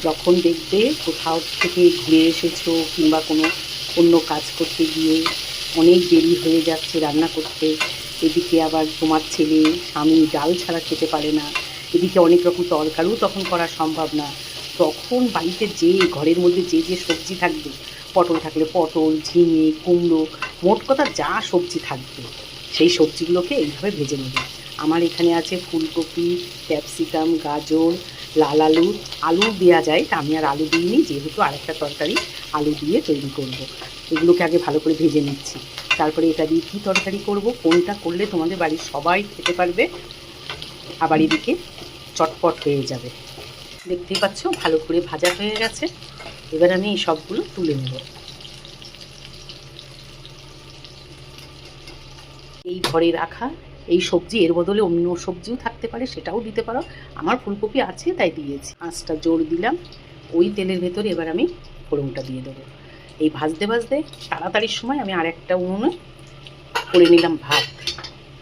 যখন দেখবে কোথাও থেকে ঘুরে এসেছো কিংবা কোনো অন্য কাজ করতে গিয়ে অনেক দেরি হয়ে যাচ্ছে রান্না করতে, এদিকে আবার তোমার ছেলে স্বামী ডাল ছাড়া খেতে পারে না, এদিকে অনেক রকম তরকারিও তখন করা সম্ভব না, তখন বাড়িতে যে ঘরের মধ্যে যে যে সবজি থাকবে, পটল থাকলে পটল, ঝিঙে, কুমড়ো, মোট কথা যা সবজি থাকবে সেই সবজিগুলোকে এইভাবে ভেজে নেবে। আমার এখানে আছে ফুলকপি, ক্যাপসিকাম, গাজর, লাল আলু, আলু দেওয়া যায়, তা আমি আর আলু দিইনি, যেহেতু আরেকটা তরকারি আলু দিয়ে তৈরি করব। এগুলোকে আগে ভালো করে ভেজে নিচ্ছি। তারপরে এটা দিয়ে কী তরকারি করব, কোনটা করলে তোমাদের বাড়ির সবাই খেতে পারবে, আবার এদিকে চটপট হয়ে যাবে। দেখতেই পাচ্ছ ভালো করে ভাজা হয়ে গেছে। এবার আমি এই সবগুলো তুলে নেব। এই ঘরে রাখা এই সবজি, এর বদলে অন্য সবজিও থাকতে পারে, সেটাও দিতে পারো। আমার ফুলকপি আছে তাই দিয়েছি। আঁচটা জোর দিলাম। ওই তেলের ভেতরে এবার আমি ফোড়নটা দিয়ে দেবো। এই ভাজতে ভাজতে তাড়াতাড়ির সময় আমি আরেকটা উনুনে করে নিলাম ভাত,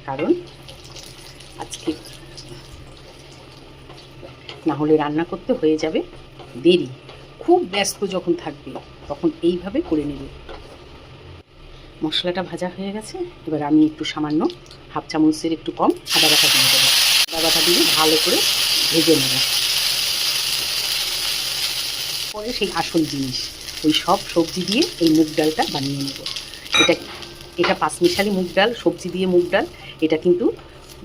কারণ আজকে না হলে রান্না করতে হয়ে যাবে দেরি। খুব ব্যস্ত যখন থাকবে তখন এইভাবে করে নেবে। মশলাটা ভাজা হয়ে গেছে। এবার আমি একটু সামান্য হাফ চামচের একটু কম আদা বাটা দিয়ে দেবো। আদা বাটা দিয়ে ভালো করে ভেজে নেব। পরে সেই আসল জিনিস, ওই সব সবজি দিয়ে এই মুগ ডালটা বানিয়ে নেব। এটা এটা পাঁচমিশালি মুগ ডাল, সবজি দিয়ে মুগ ডাল। এটা কিন্তু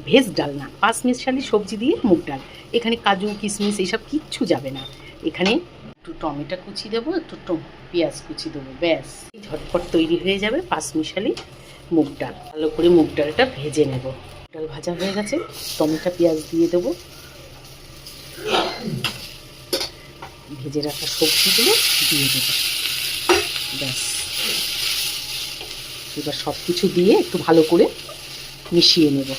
ভেজ ডাল না, পাঁচমিশালি সবজি দিয়ে মুগ ডাল। এখানে কাজু কিশমিশ এইসব কিচ্ছু যাবে না। এখানে একটু টমেটো কুচি দেবো, একটু পেঁয়াজ কুচি দেবো, ব্যাস ঝটপট তৈরি হয়ে যাবে পাঁচমিশালি মুগ ডাল। ভালো করে মুগ ডালটা ভেজে নেব। ডাল ভাজা হয়ে গেছে, টমেটো পেঁয়াজ দিয়ে দেবো। ভেজে রাখা সবজিগুলো দিয়ে দেবো, ব্যাস। এবার সব কিছু দিয়ে একটু ভালো করে মিশিয়ে নেব।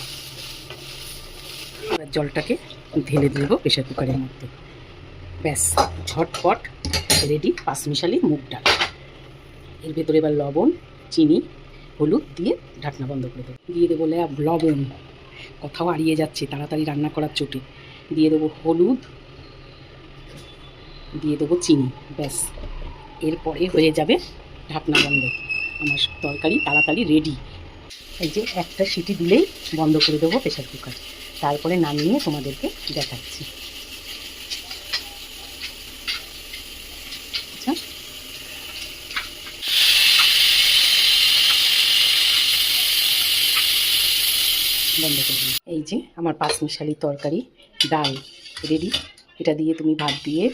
এবার জলটাকে ঢেলে দেবো প্রেশার কুকারের মধ্যে, ব্যাস ঝটপট রেডি পাঁচমিশালি মুগ ডাল। এর ভেতরে এবার লবণ, চিনি, হলুদ দিয়ে ঢাকনা বন্ধ করে দেবো। দিয়ে দেবো লবণ, কথাও হারিয়ে যাচ্ছে তাড়াতাড়ি রান্না করার চোটে। দিয়ে দেবো হলুদ, দিয়ে দেবো চিনি, ব্যাস। এরপরে হয়ে যাবে ঢাকনা বন্ধ। আমার তরকারি তাড়াতাড়ি রেডি। এই যে একটা সিটি দিলেই বন্ধ করে দেবো প্রেশার কুকার। তারপরে নামিয়ে তোমাদেরকে দেখাচ্ছি। আচ্ছা, বন্ধ করে দিই। এই যে আমার পাঁচমিশালি তরকারি ডাল রেডি। এটা দিয়ে তুমি ভাত দিয়ে